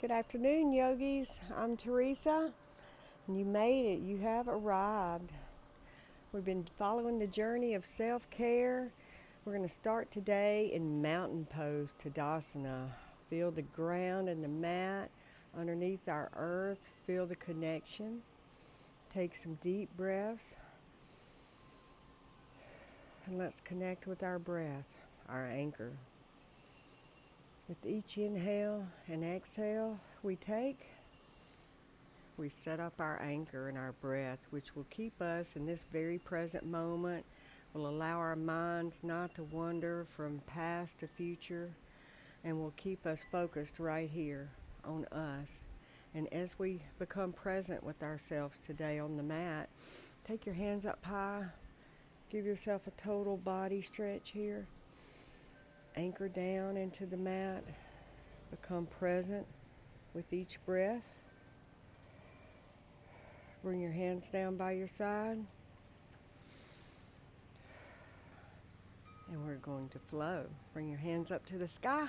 Good afternoon, yogis. I'm Teresa, and you made it. You have arrived. We've been following the journey of self-care. We're going to start today in mountain pose, Tadasana. Feel the ground and the mat underneath our earth. Feel the connection. Take some deep breaths. And let's connect with our breath, our anchor. With each inhale and exhale we take, we set up our anchor in our breath, which will keep us in this very present moment, will allow our minds not to wander from past to future, and will keep us focused right here on us. And as we become present with ourselves today on the mat, take your hands up high, give yourself a total body stretch here. Anchor down into the mat. Become present with each breath. Bring your hands down by your side. And we're going to flow. Bring your hands up to the sky.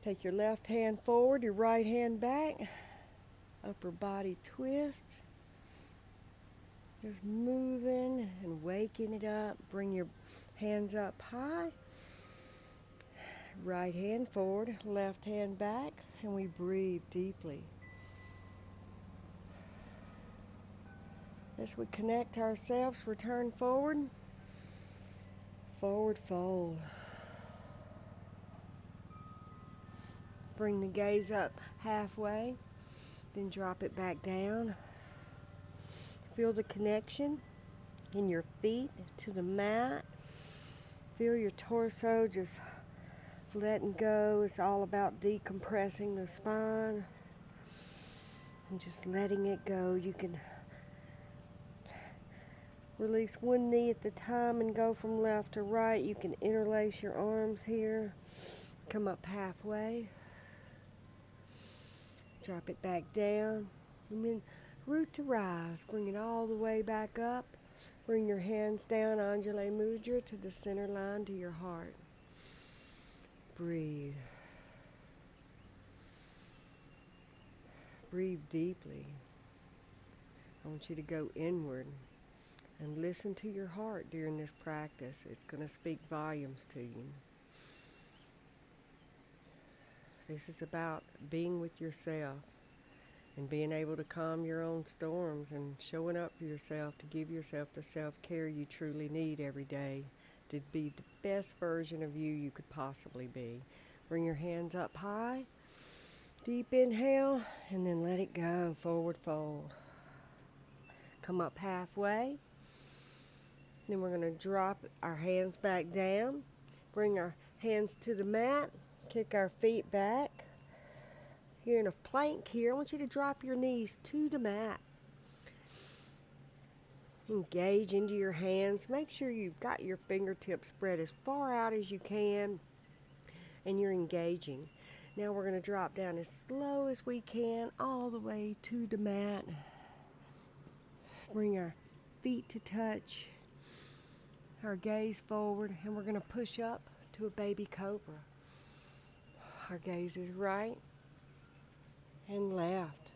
Take your left hand forward, your right hand back. Upper body twist. Just moving and waking it up. Bring your hands up high. Right hand forward, left hand back, and we breathe deeply. As we connect ourselves, return forward. Forward fold. Bring the gaze up halfway, then drop it back down. Feel the connection in your feet to the mat. Feel your torso just letting go. It's all about decompressing the spine and just letting it go. You can release one knee at the time and go from left to right. You can interlace your arms here. Come up halfway. Drop it back down. And then root to rise. Bring it all the way back up. Bring your hands down, Anjali Mudra, to the center line, to your heart. Breathe. Breathe deeply. I want you to go inward and listen to your heart during this practice. It's going to speak volumes to you. This is about being with yourself and being able to calm your own storms and showing up for yourself to give yourself the self-care you truly need every day to be the best version of you could possibly be. Bring your hands up high. Deep inhale, and then let it go. Forward fold. Come up halfway. Then we're going to drop our hands back down. Bring our hands to the mat. Kick our feet back. You're in a plank here. I want you to drop your knees to the mat. Engage into your hands. Make sure you've got your fingertips spread as far out as you can, and you're engaging. Now we're going to drop down as slow as we can all the way to the mat. Bring our feet to touch, our gaze forward, and we're going to push up to a baby cobra. Our gaze is right and left.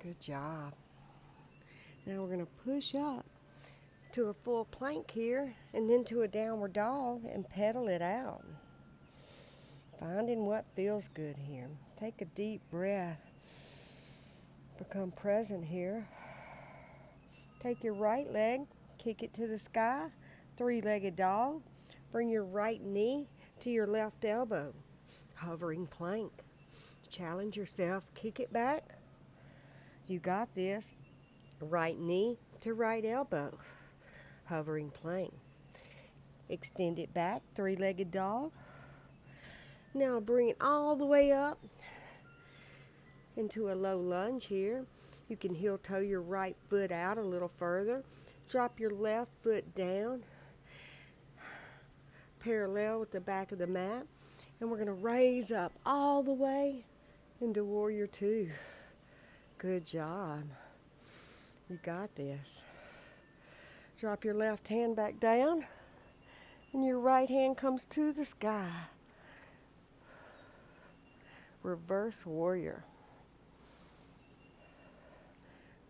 Good job. Now we're going to push up to a full plank here and then to a downward dog and pedal it out. Finding what feels good here. Take a deep breath. Become present here. Take your right leg, kick it to the sky, three-legged dog. Bring your right knee to your left elbow. Hovering plank. Challenge yourself, kick it back. You got this. Right knee to right elbow. Hovering plank. Extend it back, three-legged dog. Now bring it all the way up into a low lunge here. You can heel toe your right foot out a little further. Drop your left foot down, parallel with the back of the mat. And we're going to raise up all the way into Warrior Two. Good job. You got this. Drop your left hand back down, and your right hand comes to the sky. Reverse warrior.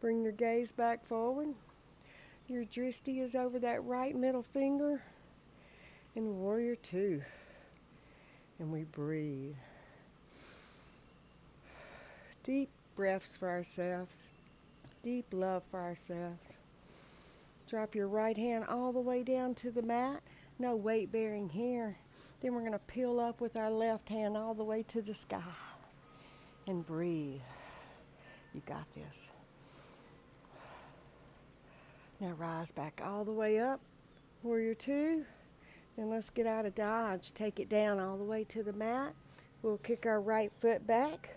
Bring your gaze back forward. Your drishti is over that right middle finger. And warrior two. And we breathe. Deep breaths for ourselves. Deep love for ourselves. Drop your right hand all the way down to the mat. No weight bearing here. Then we're going to peel up with our left hand all the way to the sky. And breathe. You got this. Now rise back all the way up. Warrior two. Then let's get out of dodge. Take it down all the way to the mat. We'll kick our right foot back.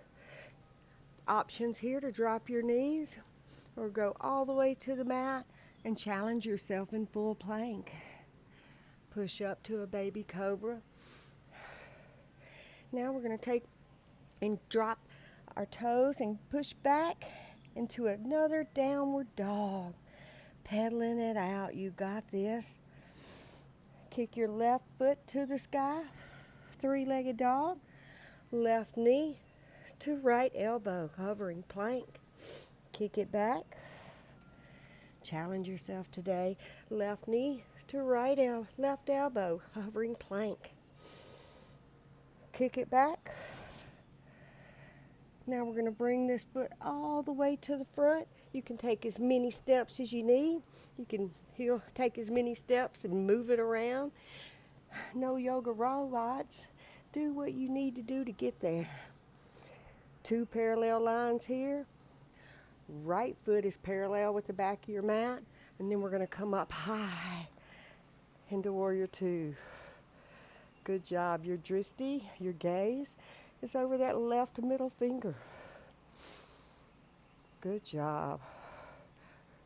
Options here to drop your knees or go all the way to the mat and challenge yourself in full plank. Push up to a baby cobra. Now we're going to take and drop our toes and push back into another downward dog. Pedaling it out. You got this. Kick your left foot to the sky. Three-legged dog. Left knee to right elbow. Hovering plank. Kick it back. Challenge yourself today. Left knee to right left elbow. Hovering plank. Kick it back. Now we're going to bring this foot all the way to the front. You can take as many steps as you need. You can take as many steps and move it around. No yoga robots. Do what you need to do to get there. Two parallel lines here. Right foot is parallel with the back of your mat. And then we're going to come up high into warrior two. Good job. Your drishti, your gaze, is over that left middle finger. Good job.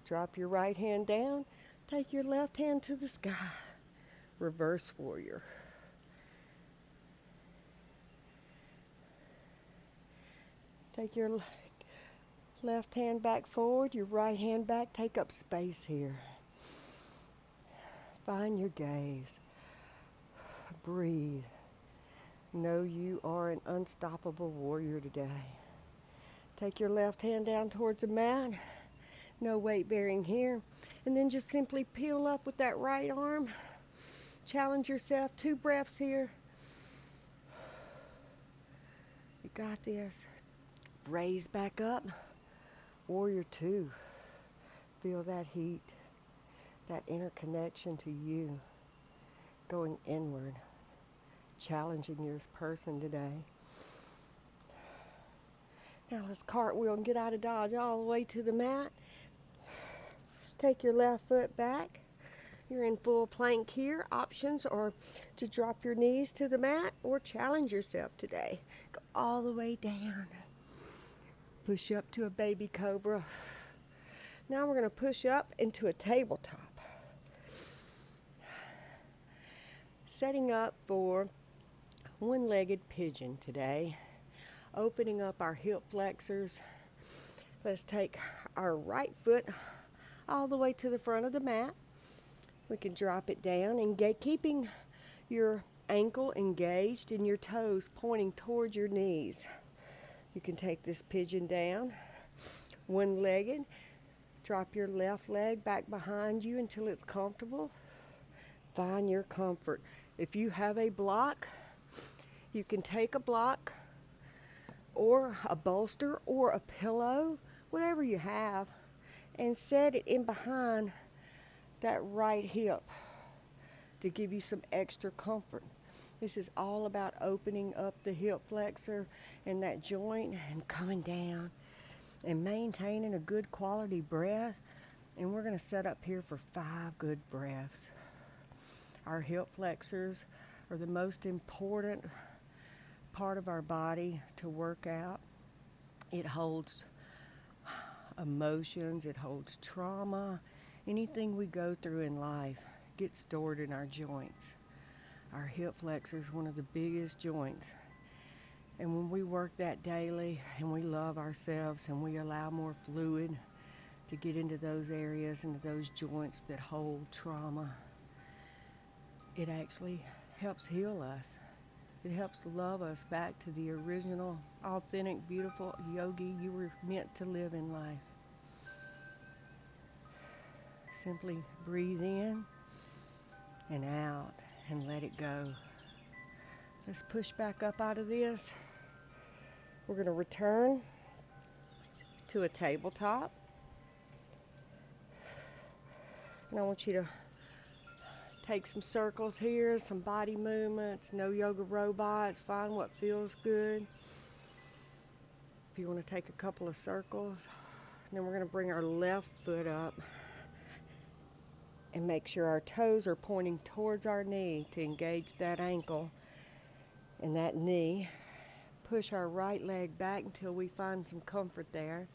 Drop your right hand down. Take your left hand to the sky. Reverse warrior. Take your left hand back forward, your right hand back. Take up space here. Find your gaze. Breathe. Know you are an unstoppable warrior today. Take your left hand down towards the mat. No weight bearing here. And then just simply peel up with that right arm. Challenge yourself. 2 breaths here. You got this. Raise back up. Warrior two. Feel that heat. That inner connection to you. Going inward. Challenging your person today. Now let's cartwheel and get out of dodge all the way to the mat. Take your left foot back. You're in full plank here. Options are to drop your knees to the mat or challenge yourself today. Go all the way down. Push up to a baby cobra. Now we're going to push up into a tabletop. Setting up for one-legged pigeon today. Opening up our hip flexors. Let's take our right foot all the way to the front of the mat. We can drop it down and keeping your ankle engaged and your toes pointing towards your knees. You can take this pigeon down, one-legged. Drop your left leg back behind you until it's comfortable. Find your comfort. If you have a block, you can take a block or a bolster or a pillow, whatever you have, and set it in behind that right hip to give you some extra comfort. This is all about opening up the hip flexor and that joint and coming down and maintaining a good quality breath. And we're going to set up here for 5 good breaths. Our hip flexors are the most important part of our body to work out. It holds emotions, it holds trauma. Anything we go through in life gets stored in our joints. Our hip flexor is one of the biggest joints. And when we work that daily and we love ourselves and we allow more fluid to get into those areas, into those joints that hold trauma, it actually helps heal us. It helps love us back to the original, authentic, beautiful yogi you were meant to live in life. Simply breathe in and out and let it go. Let's push back up out of this. We're going to return to a tabletop. And I want you to take some circles here, some body movements, no yoga robots. Find what feels good. If you want to take a couple of circles, and then we're going to bring our left foot up and make sure our toes are pointing towards our knee to engage that ankle and that knee. Push our right leg back until we find some comfort there.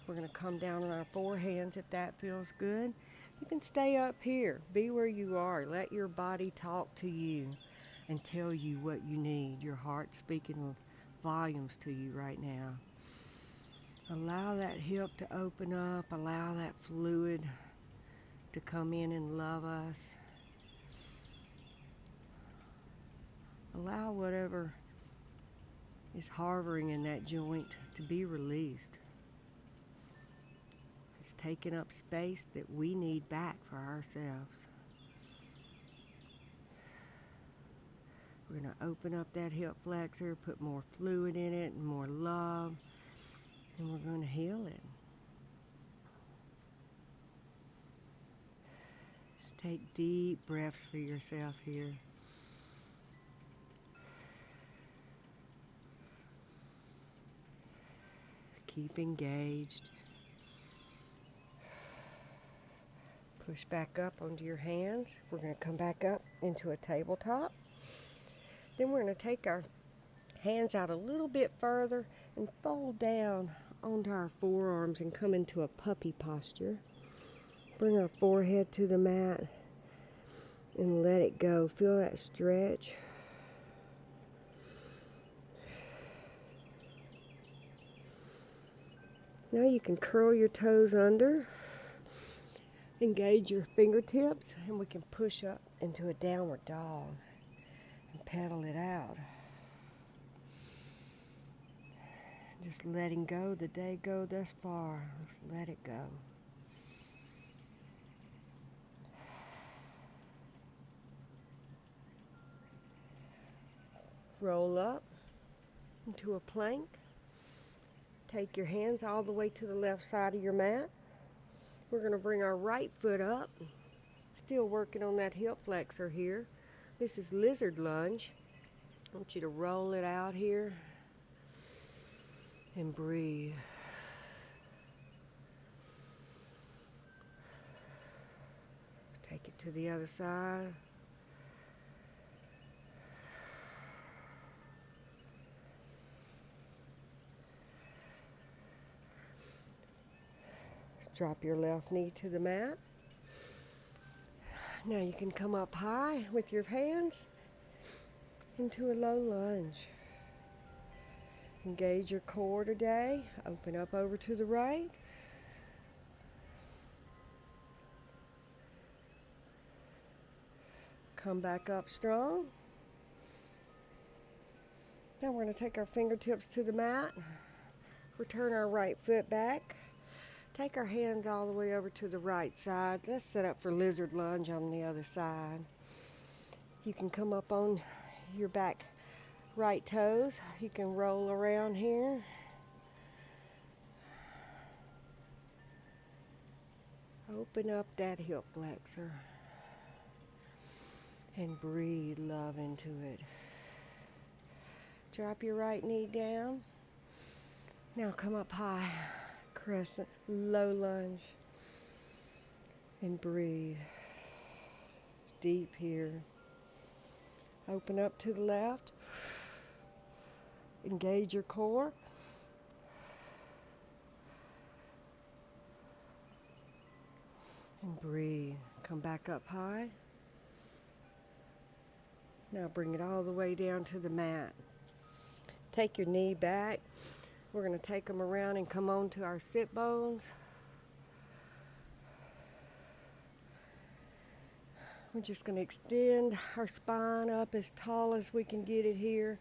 We're going to come down on our forehands if that feels good. You can stay up here. Be where you are. Let your body talk to you and tell you what you need. Your heart speaking volumes to you right now. Allow that hip to open up. Allow that fluid to come in and love us. Allow whatever is harboring in that joint to be released. It's taking up space that we need back for ourselves. We're going to open up that hip flexor, put more fluid in it and more love, and we're going to heal it. Take deep breaths for yourself here. Keep engaged. Push back up onto your hands. We're going to come back up into a tabletop. Then we're going to take our hands out a little bit further and fold down onto our forearms and come into a puppy posture. Bring our forehead to the mat and let it go. Feel that stretch. Now you can curl your toes under, engage your fingertips, and we can push up into a downward dog and pedal it out. Just letting go the day go thus far. Just let it go. Roll up into a plank. Take your hands all the way to the left side of your mat. We're going to bring our right foot up. Still working on that hip flexor here. This is lizard lunge. I want you to roll it out here and breathe. Take it to the other side. Drop your left knee to the mat. Now you can come up high with your hands into a low lunge. Engage your core today. Open up over to the right. Come back up strong. Now we're going to take our fingertips to the mat. Return our right foot back. Take our hands all the way over to the right side. Let's set up for lizard lunge on the other side. You can come up on your back right toes. You can roll around here. Open up that hip flexor and breathe love into it. Drop your right knee down. Now come up high. Crescent, low lunge, and breathe deep here. Open up to the left. Engage your core. And breathe. Come back up high. Now bring it all the way down to the mat. Take your knee back. We're going to take them around and come on to our sit bones. We're just going to extend our spine up as tall as we can get it here.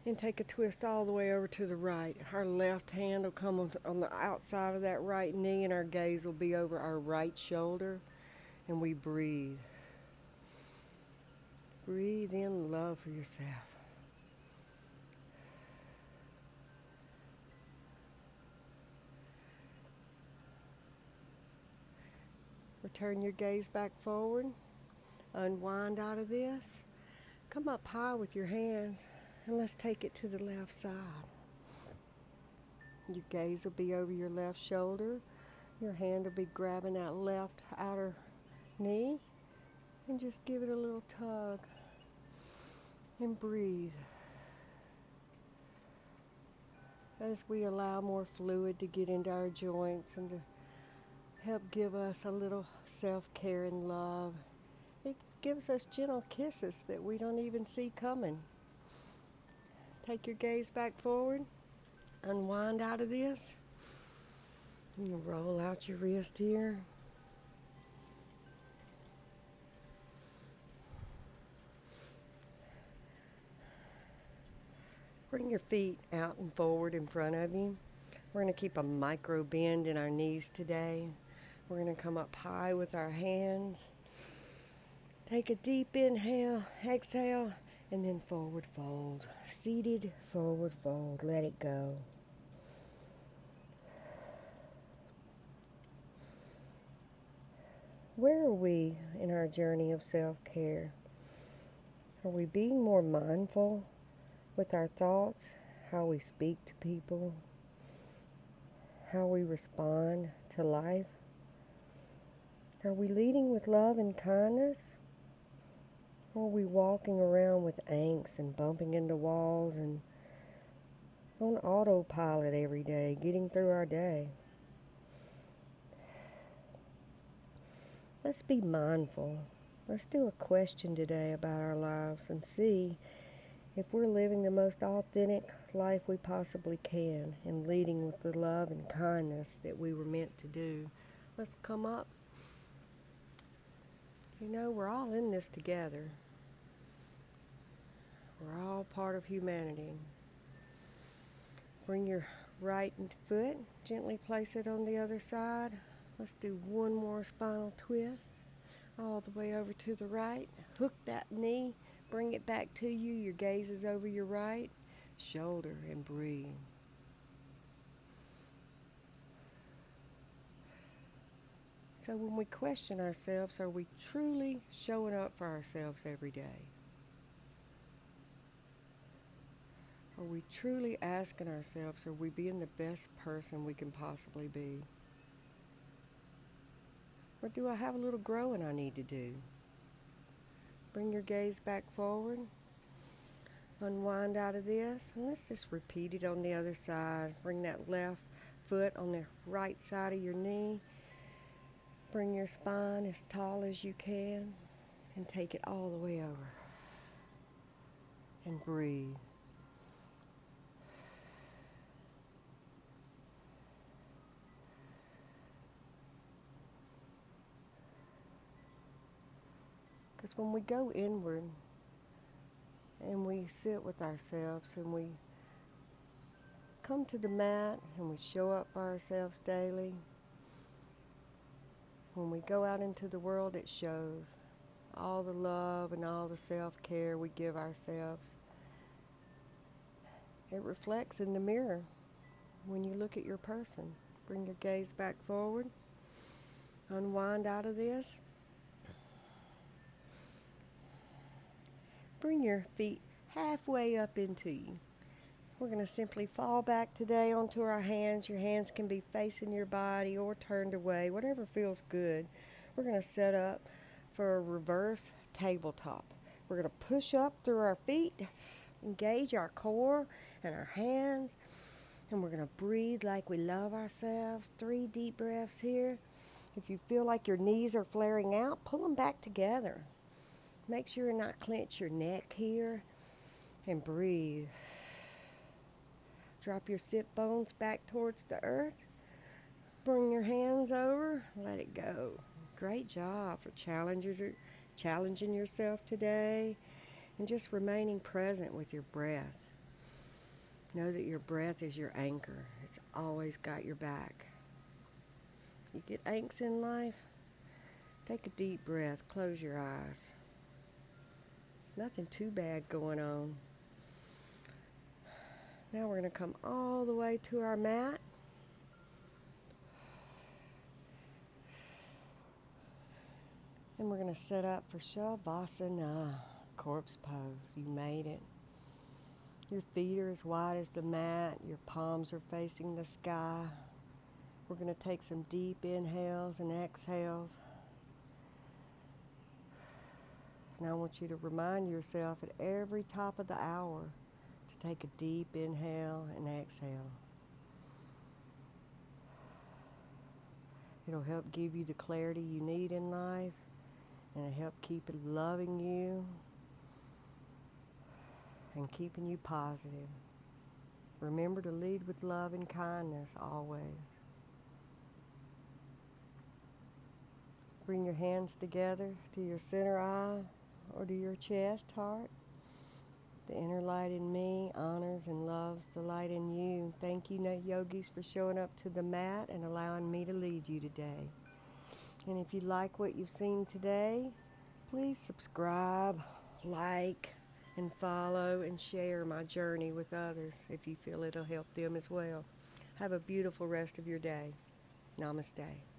And take a twist all the way over to the right. Our left hand will come on the outside of that right knee, and our gaze will be over our right shoulder. And we breathe. Breathe in love for yourself. Return your gaze back forward. Unwind out of this. Come up high with your hands. And let's take it to the left side. Your gaze will be over your left shoulder. Your hand will be grabbing that left outer knee. And just give it a little tug. And breathe. As we allow more fluid to get into our joints and to help give us a little self-care and love. It gives us gentle kisses that we don't even see coming. Take your gaze back forward. Unwind out of this. And you roll out your wrist here. Bring your feet out and forward in front of you. We're going to keep a micro bend in our knees today. We're going to come up high with our hands. Take a deep inhale, exhale. And then forward fold. Seated, forward fold. Let it go. Where are we in our journey of self-care? Are we being more mindful with our thoughts, how we speak to people, how we respond to life? Are we leading with love and kindness? Or are we walking around with angst and bumping into walls and on autopilot every day, getting through our day? Let's be mindful. Let's do a question today about our lives and see if we're living the most authentic life we possibly can and leading with the love and kindness that we were meant to do. Let's come up. You know, we're all in this together. We're all part of humanity. Bring your right foot, gently place it on the other side. Let's do one more spinal twist, all the way over to the right. Hook that knee, bring it back to you. Your gaze is over your right shoulder and breathe. So when we question ourselves, are we truly showing up for ourselves every day? Are we truly asking ourselves, are we being the best person we can possibly be? Or do I have a little growing I need to do? Bring your gaze back forward. Unwind out of this. And let's just repeat it on the other side. Bring that left foot on the right side of your knee. Bring your spine as tall as you can. And take it all the way over. And breathe. Because when we go inward and we sit with ourselves and we come to the mat and we show up for ourselves daily, when we go out into the world, it shows all the love and all the self-care we give ourselves. It reflects in the mirror when you look at your person. Bring your gaze back forward. Unwind out of this. Bring your feet halfway up into you. We're going to simply fall back today onto our hands. Your hands can be facing your body or turned away, whatever feels good. We're going to set up for a reverse tabletop. We're going to push up through our feet, engage our core and our hands, and we're going to breathe like we love ourselves. 3 deep breaths here. If you feel like your knees are flaring out, pull them back together. Make sure you not clench your neck here, and breathe. Drop your sit bones back towards the earth. Bring your hands over, let it go. Great job for challenging yourself today and just remaining present with your breath. Know that your breath is your anchor. It's always got your back. You get angst in life? Take a deep breath. Close your eyes. There's nothing too bad going on. Now we're going to come all the way to our mat. And we're going to set up for Shavasana, corpse pose. You made it. Your feet are as wide as the mat. Your palms are facing the sky. We're going to take some deep inhales and exhales. And I want you to remind yourself at every top of the hour to take a deep inhale and exhale. It'll help give you the clarity you need in life, and it'll help keep it loving you and keeping you positive. Remember to lead with love and kindness always. Bring your hands together to your center eye or to your chest, heart. The inner light in me honors and loves the light in you. Thank you, yogis, for showing up to the mat and allowing me to lead you today. And if you like what you've seen today, please subscribe, like, and follow and share my journey with others if you feel it'll help them as well. Have a beautiful rest of your day. Namaste.